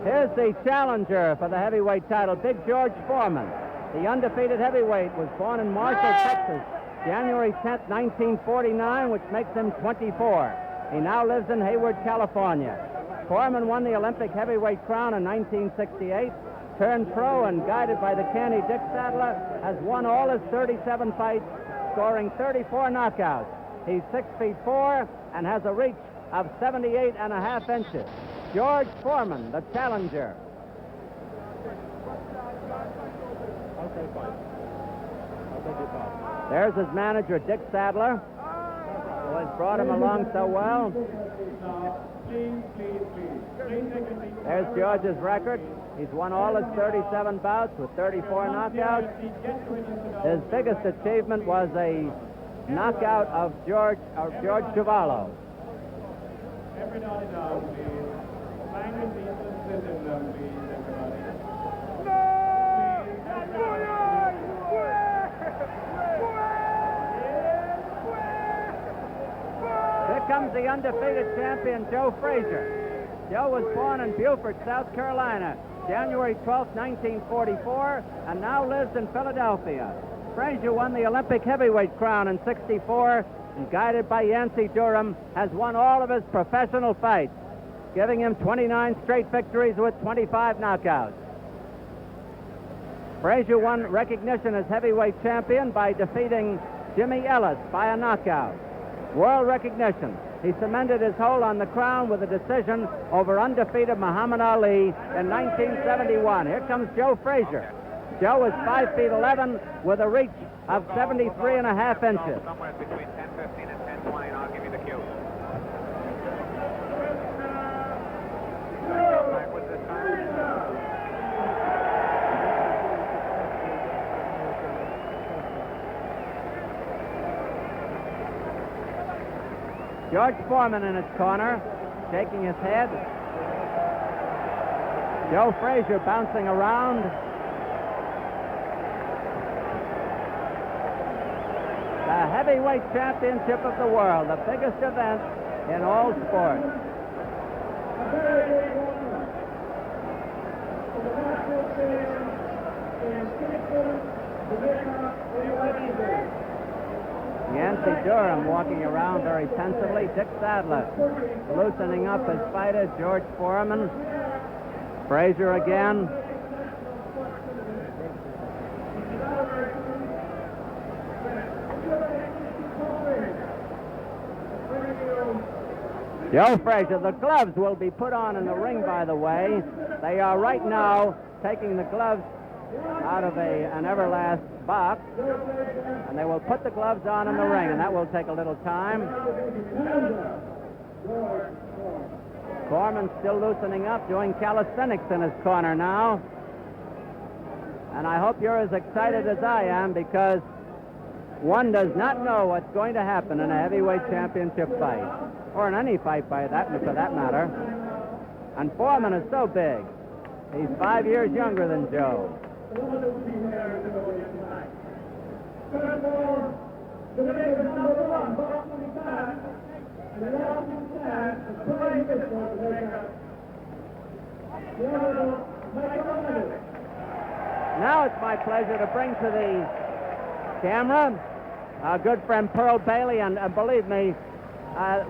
Here's the challenger for the heavyweight title, Big George Foreman. The undefeated heavyweight was born in Marshall, Texas, January 10th, 1949, which makes him 24. He now lives in Hayward, California. Foreman won the Olympic heavyweight crown in 1968, turned pro, and guided by the canny Dick Sadler, has won all his 37 fights, scoring 34 knockouts. He's 6'4" and has a reach of 78.5 inches. George Foreman, the challenger. Okay, fine. I'll take your call. There's his manager, Dick Sadler, who has brought him along so well. There's George's record. He's won all his 37 bouts with 34 knockouts. His biggest achievement was a knockout of George Cavallo. Here comes the undefeated champion, Joe Frazier. Joe was born in Beaufort, South Carolina, January 12, 1944, and now lives in Philadelphia. Frazier won the Olympic heavyweight crown in '64, and guided by Yancey Durham, has won all of his professional fights, giving him 29 straight victories with 25 knockouts. Frazier won recognition as heavyweight champion by defeating Jimmy Ellis by a knockout. World recognition. He cemented his hold on the crown with a decision over undefeated Muhammad Ali in 1971. Here comes Joe Frazier. Joe is 5'11" with a reach of 73.5 inches. Somewhere between 10:15 and 10:20, and I'll give you the cue. Backwards this time. George Foreman in his corner, shaking his head. Joe Frazier bouncing around. The heavyweight championship of the world, the biggest event in all sports. Yancey Durham walking around very pensively. Dick Sadler loosening up his fighter, George Foreman. Frazier again. Joe Frazier, the gloves will be put on in the ring, by the way. They are right now taking the gloves out of an Everlast box, and they will put the gloves on in the ring, and that will take a little time. Foreman still loosening up, doing calisthenics in his corner now. And I hope you're as excited as I am, because one does not know what's going to happen in a heavyweight championship fight, or in any fight for that matter. And Foreman is so big. He's 5 years younger than Joe. Now it's my pleasure to bring to the camera our good friend Pearl Bailey, and believe me,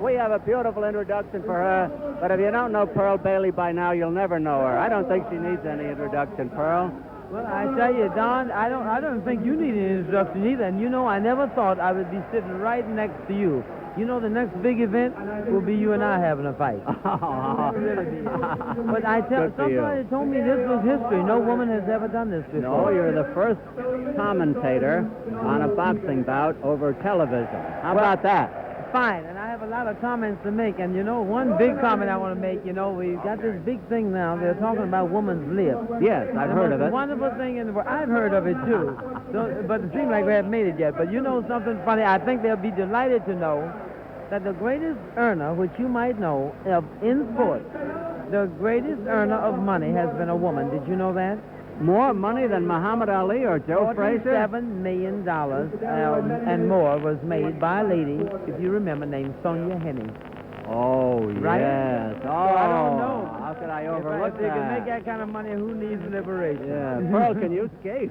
we have a beautiful introduction for her, but if you don't know Pearl Bailey by now, you'll never know her. I don't think she needs any introduction, Pearl. Well, I tell you, Don, I don't think you need an introduction either. And you know, I never thought I would be sitting right next to you. You know, the next big event will be you and I having a fight. But somebody told me this was history. No woman has ever done this before. No, you're the first commentator on a boxing bout over television. How about that? Fine, and I have a lot of comments to make. And, you know, one big comment I want to make, you know, we've got this big thing now. They're talking about woman's lips. Yes, I've heard of it. The wonderful thing in the world. I've heard of it, too. But it seems like we haven't made it yet. But you know something funny? I think they'll be delighted to know that the greatest earner, which you might know, in sports, the greatest earner of money has been a woman. Did you know that? More money than Muhammad Ali or Joe Frazier? $47 million and more was made by a lady, if you remember, named Sonia Henning. Oh, right? yes. Oh, so I don't know. How could I overlooked If you can that. make that kind of money, who needs liberation? Yeah, Pearl, can you skate?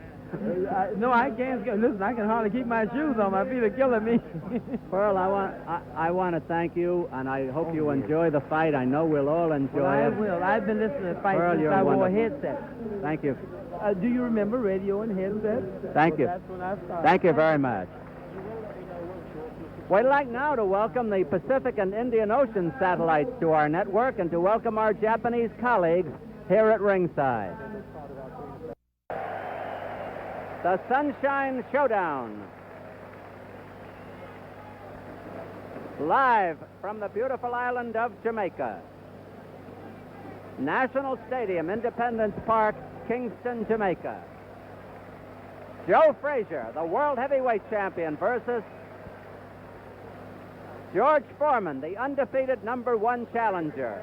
No, I can't skate. Listen, I can hardly keep my shoes on. My feet are killing me. Pearl, I want to thank you, and I hope you enjoy the fight. I know we'll all enjoy Well, I it. will. I've been listening to fights Pearl, since you're I wore a wonderful. headset. Thank you. Do you remember radio and headset? Thank you. That's when I started. Thank you very much. We'd like now to welcome the Pacific and Indian Ocean satellites to our network and to welcome our Japanese colleagues here at ringside. The Sunshine Showdown. Live from the beautiful island of Jamaica. National Stadium, Independence Park, Kingston, Jamaica. Joe Frazier, the world heavyweight champion, versus George Foreman, the undefeated #1 challenger.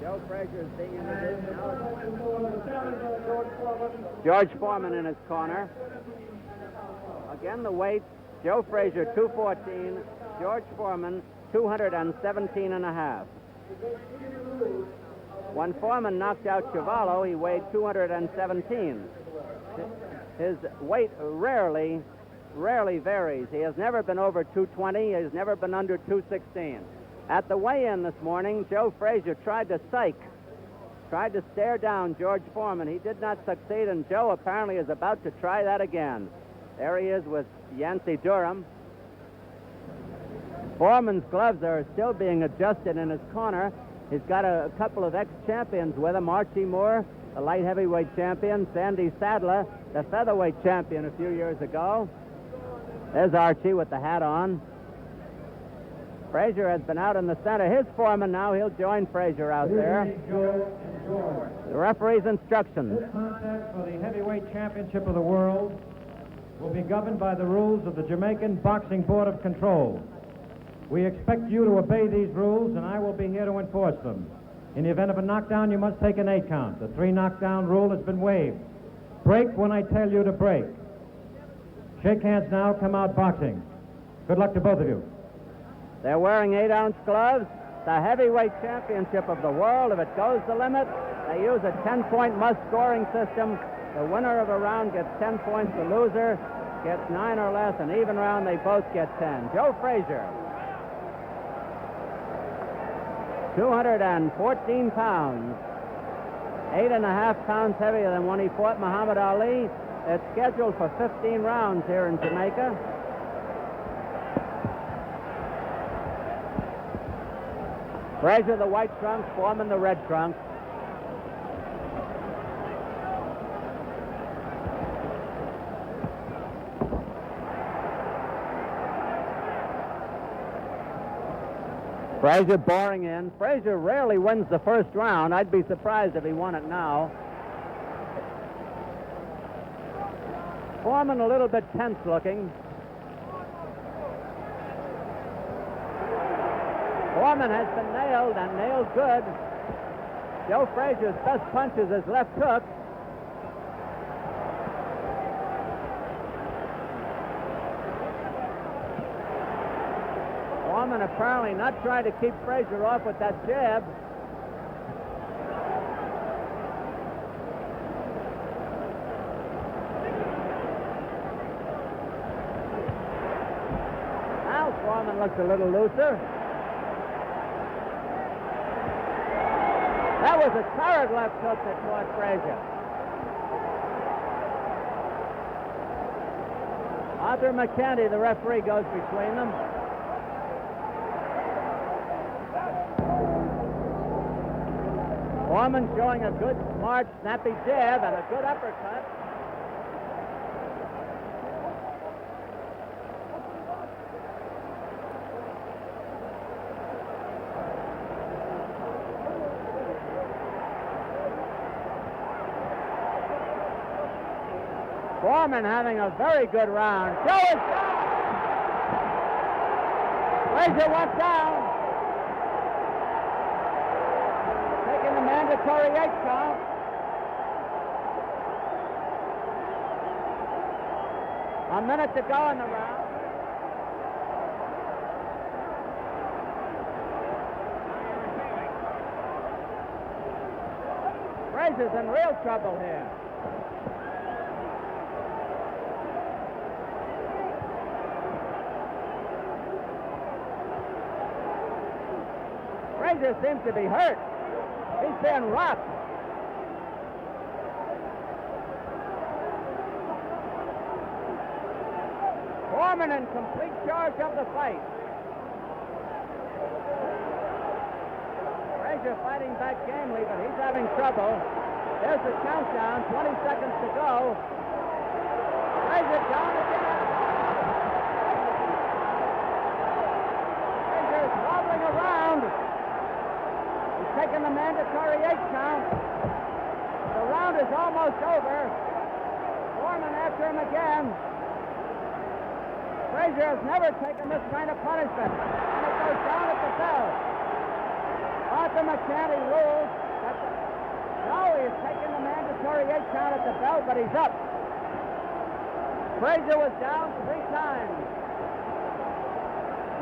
Joe Frazier is being introduced now. George Foreman in his corner. Again, the weight, Joe Frazier, 214. George Foreman, 217 and a half. When Foreman knocked out Cavallo, he weighed 217. His weight rarely varies. He has never been over 220. He has never been under 216. At the weigh-in this morning, Joe Frazier tried to stare down George Foreman. He did not succeed, and Joe apparently is about to try that again. There he is with Yancey Durham. Foreman's gloves are still being adjusted in his corner. He's got a couple of ex-champions with him, Archie Moore, the light heavyweight champion, Sandy Sadler, the featherweight champion a few years ago. There's Archie with the hat on. Frazier has been out in the center. Here's Foreman now. He'll join Frazier out there. The referee's instructions. This contest for the heavyweight championship of the world will be governed by the rules of the Jamaican Boxing Board of Control. We expect you to obey these rules, and I will be here to enforce them. In the event of a knockdown, you must take an 8 count. The 3 knockdown rule has been waived. Break when I tell you to break. Shake hands now. Come out boxing. Good luck to both of you. They're wearing 8-ounce gloves. The heavyweight championship of the world. If it goes the limit, they use a 10-point must-scoring system. The winner of a round gets 10 points. The loser gets 9 or less. An even round, they both get 10. Joe Frazier, 214 pounds, 8.5 pounds heavier than when he fought Muhammad Ali. It's scheduled for 15 rounds here in Jamaica. Frazier the white trunks, Foreman the red trunks. Frazier boring in. Frazier rarely wins the first round. I'd be surprised if he won it now. Foreman a little bit tense looking. Foreman has been nailed, and nailed good. Joe Frazier's best punch is his left hook. Foreman apparently not trying to keep Frazier off with that jab. Now Foreman looks a little looser. That was a torrid left hook that caught Frazier. Arthur McCandy, the referee, goes between them. Foreman showing a good, smart, snappy jab and a good uppercut. Foreman having a very good round. Joe is down. Frazier went down. Taking the mandatory 8 count. A minute to go in the round. Frazier's in real trouble here. Frazier seems to be hurt. He's being rocked. Foreman in complete charge of the fight. Frazier fighting back gamely, but he's having trouble. There's the countdown, 20 seconds to go. Frazier down again. Frazier's wobbling around. He's taking the mandatory 8 count. The round is almost over. Foreman after him again. Frazier has never taken this kind of punishment, and it goes down at the bell. Arthur McCanty rules that he is taking the mandatory 8 count at the bell, but he's up. Frazier was down 3 times.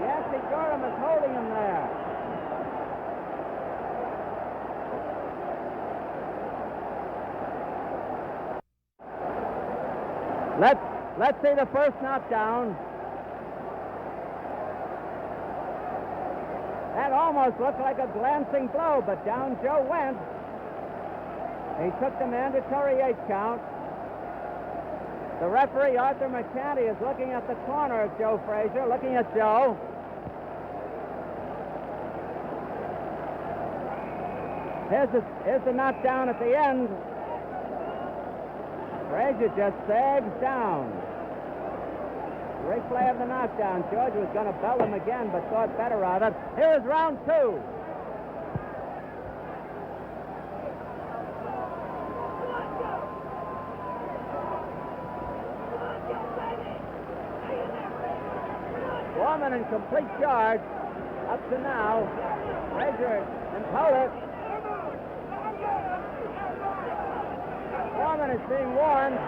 Yancey Gorham is holding him there. Let's see the first knockdown. That almost looked like a glancing blow, but down Joe went. He took the mandatory 8 count. The referee, Arthur McCanty, is looking at the corner of Joe Frazier, looking at Joe. Here's the knockdown at the end. Frazier just sags down. Replay of the knockdown. George was going to bell him again, but thought better of it. Here's round 2. Foreman in complete charge up to now. Frazier and Polis. Foreman is being warned.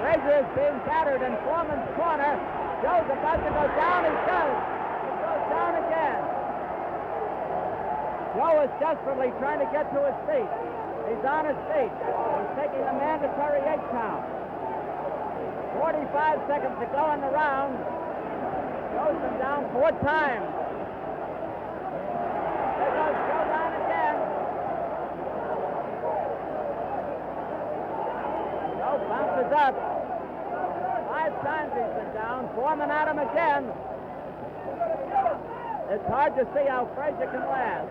Frazier is being battered in Foreman's corner. Joe's about to go down. He does. He goes down again. Joe is desperately trying to get to his feet. He's on his feet. He's taking a mandatory 8 count. 45 seconds to go in the round. Joe's been down 4 times. There goes Joe down again. Joe bounces up. 5 times he's been down. Foreman at him again. It's hard to see how Frazier can last.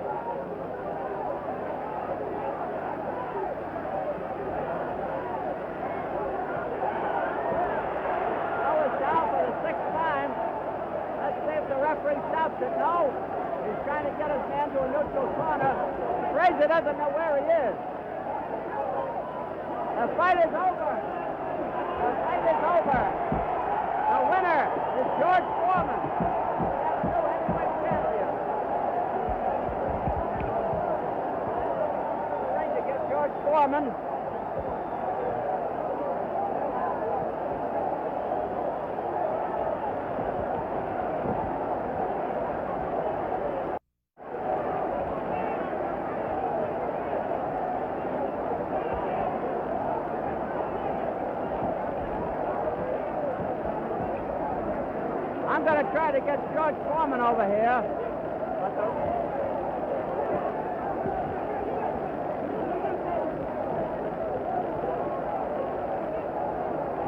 Joe is down for the 6th time. Let's see if the referee stops it. No. He's trying to get his man to a neutral corner. Frazier doesn't know where he is. The fight is over. The fight is over. The winner is George Foreman. We have a new heavyweight champion. Trying to get George Foreman. I'm going to try to get George Foreman over here. But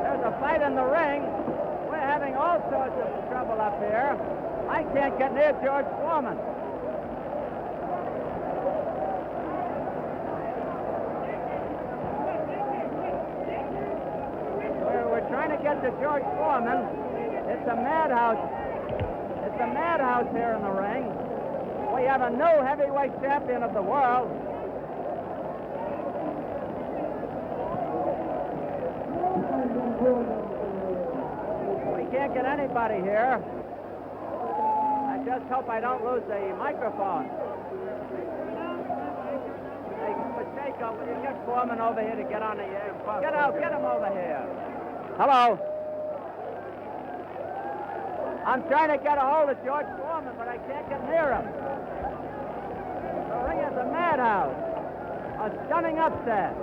there's a fight in the ring. We're having all sorts of trouble up here. I can't get near George Foreman. We're trying to get to George Foreman. It's a madhouse. It's a madhouse here in the ring. We have a new heavyweight champion of the world. We can't get anybody here. I just hope I don't lose the microphone. Hey, Pacheco, will you get Foreman over here to get on the air? Get him over here. Hello. I'm trying to get a hold of George Foreman, but I can't get near him. The ring is a madhouse. A stunning upset.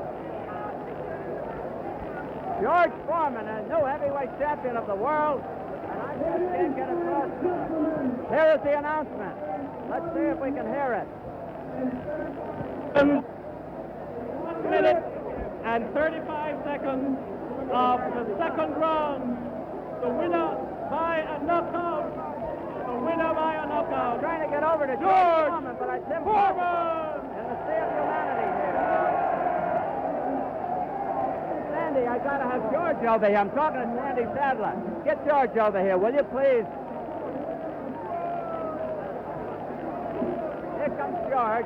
George Foreman, a new heavyweight champion of the world, and I just can't get across. Here is the announcement. Let's see if we can hear it. 1 minute and 35 seconds of the second round. The winner by a knockout. The winner by a knockout. I'm trying to get over to George Foreman, but I'm Foreman! in the sea of humanity here. Sandy, I gotta have George over here. I'm talking to Sandy Sadler. Get George over here, will you, please? Here comes George.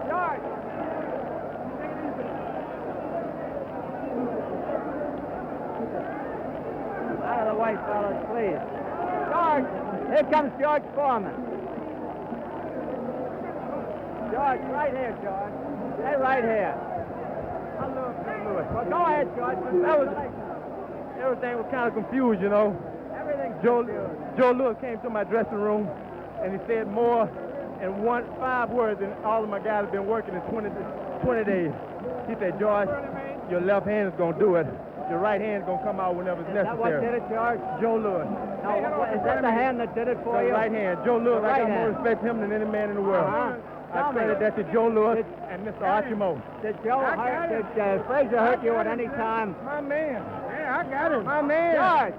George! Out of the way, fellas, please. George! Here comes George Foreman. George, right here, George. Stay right here. Well, go ahead, George. Everything was kind of confused, you know. Everything's Joe confused. Lewis came to my dressing room, and he said more in 5 words than all of my guys have been working in 20 days. He said, George, your left hand is going to do it. Your right hand is going to come out whenever it's Is that what necessary. did it, George? Joe Lewis. No, is that the hand that did it for The you? right hand. Joe Lewis, The I right got more hand. respect for him than any man in the world. Uh-huh. I Tell me. credit that to Joe Lewis Did- and Mr. Archie Moe. Did Frazier hurt you at any time? My man. Yeah, I got him. My man. George,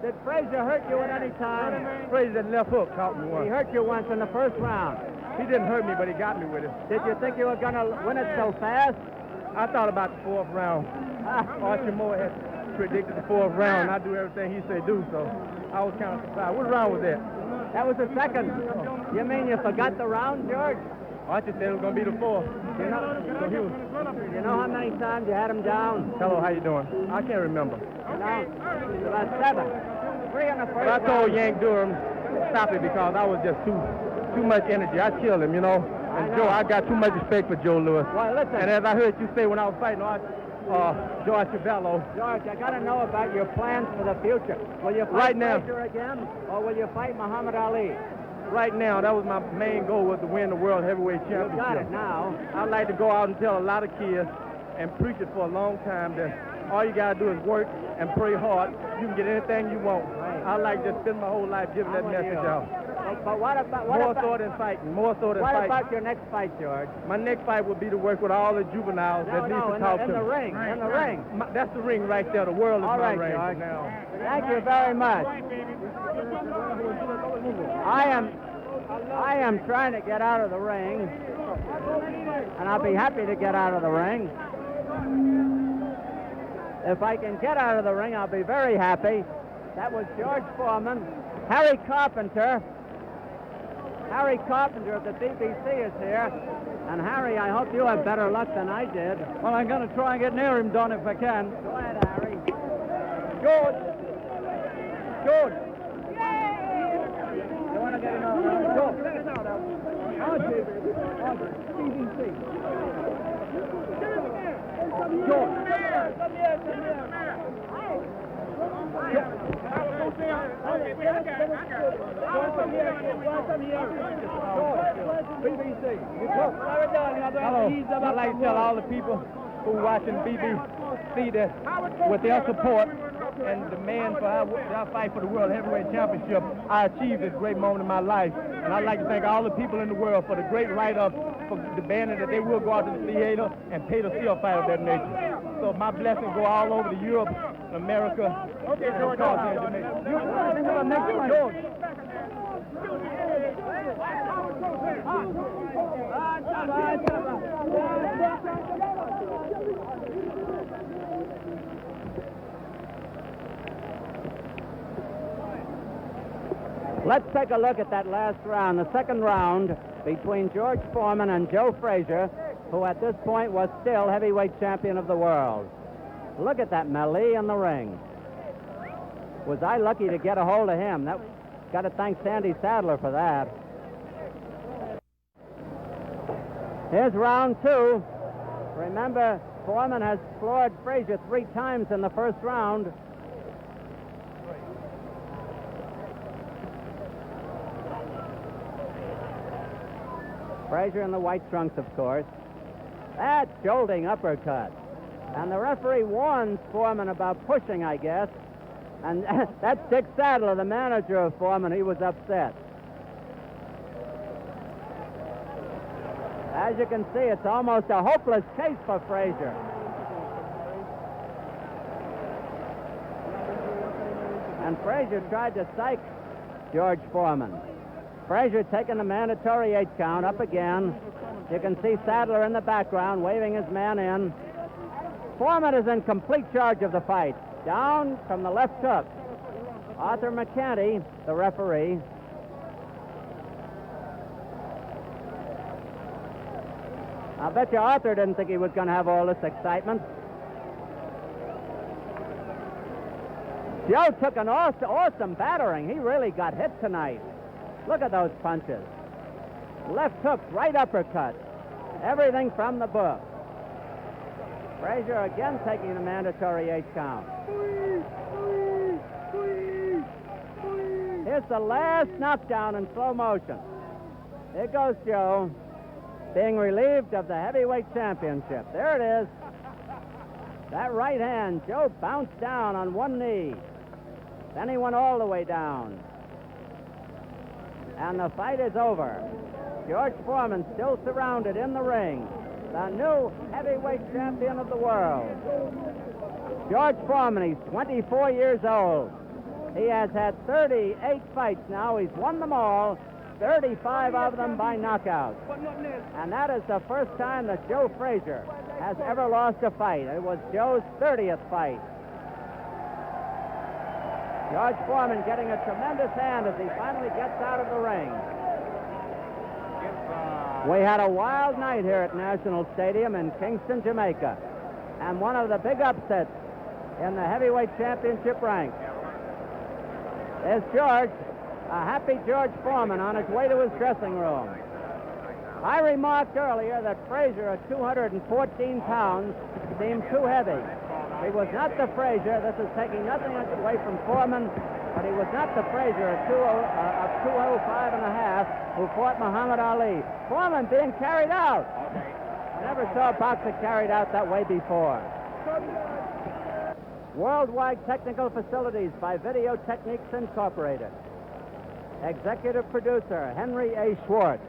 did Frazier hurt you at any time? Frazier, that left hook caught me He once. hurt you once in the first round. He didn't hurt me, but he got me with it. Did you think you were going to win it so fast? I thought about the 4th round. Archie Moe had predicted the 4th round, and I do everything he said do, so I was kind of surprised. What round was that? That was the second. You mean you forgot the round, George? Archie said it was going to be the 4th. You know, So he was, you know how many times you had him down? hello, how you doing? I can't remember. You know, about 7. 3 in the first But I told round. Yank Durham, stop it, because I was just too much energy. I killed him, you know. And I Joe, know. I got too much respect for Joe Lewis. Well, listen. And as I heard you say when I was fighting George Chavello, George, I got to know about your plans for the future. Will you fight Right now. Frazier again, or will you fight Muhammad Ali? right now, that was my main goal, was to win the World Heavyweight You Championship. got it now. I'd like to go out and tell a lot of kids and preach it for a long time that all you got to do is work and pray hard. You can get anything you want. Right. I like to spend my whole life giving I'm that with message you. out. But what about More so than fighting. More so than what fighting. about your next fight, George? My next fight would be to work with all the juveniles that need to talk in to the me. ring, in the ring. That's the ring right there. The world is All my right, ring George. now. Thank you very much. I am trying to get out of the ring, and I'll be happy to get out of the ring. If I can get out of the ring, I'll be very happy. That was George Foreman. Harry Carpenter of the BBC is here. And Harry, I hope you have better luck than I did. Well, I'm going to try and get near him, Don, if I can. Go ahead, Harry. George! George! You want to get him over? George! BBC. George! BBC. Hello. I'd like to tell all the people who are watching BBC that with their support and demand for our fight for the World Heavyweight Championship, I achieved this great moment in my life. And I'd like to thank all the people in the world for the great write-up, for demanding that they will go out to the theater and pay to see a fight of that nature. So my blessings go all over to Europe, America, and of course here in Jamaica. George! Let's take a look at that last round, the second round between George Foreman and Joe Frazier, who at this point was still heavyweight champion of the world. Look at that melee in the ring. Was I lucky to get a hold of him? Got to thank Sandy Sadler for that. Here's round 2. Remember, Foreman has floored Frazier 3 times in the first round. Frazier in the white trunks, of course. That jolting uppercut. And the referee warns Foreman about pushing, I guess. And that's Dick Sadler, the manager of Foreman. He was upset. As you can see, it's almost a hopeless case for Frazier. And Frazier tried to psych George Foreman. Frazier taking the mandatory 8 count, up again. You can see Sadler in the background waving his man in. Foreman is in complete charge of the fight. Down from the left hook. Arthur McCanty, the referee. I'll bet you Arthur didn't think he was going to have all this excitement. Joe took an awesome battering. He really got hit tonight. Look at those punches. Left hooks, right uppercut. Everything from the book. Frazier again taking the mandatory 8 count. Here's the last knockdown in slow motion. Here goes Joe, being relieved of the heavyweight championship. There it is. That right hand, Joe bounced down on one knee. Then he went all the way down. And the fight is over. George Foreman still surrounded in the ring. The new heavyweight champion of the world. George Foreman, he's 24 years old. He has had 38 fights now. He's won them all, 35 of them by knockout. And that is the first time that Joe Frazier has ever lost a fight. It was Joe's 30th fight. George Foreman getting a tremendous hand as he finally gets out of the ring. We had a wild night here at National Stadium in Kingston, Jamaica. And one of the big upsets in the heavyweight championship ranks. There's George, a happy George Foreman on his way to his dressing room. I remarked earlier that Frazier at 214 pounds seemed too heavy. He was not the Frazier. This is taking nothing away from Foreman, but he was not the Frazier at 205 and a half who fought Muhammad Ali. Foreman being carried out. I never saw a boxer carried out that way before. Worldwide technical facilities by Video Techniques Incorporated. Executive producer Henry A. Schwartz.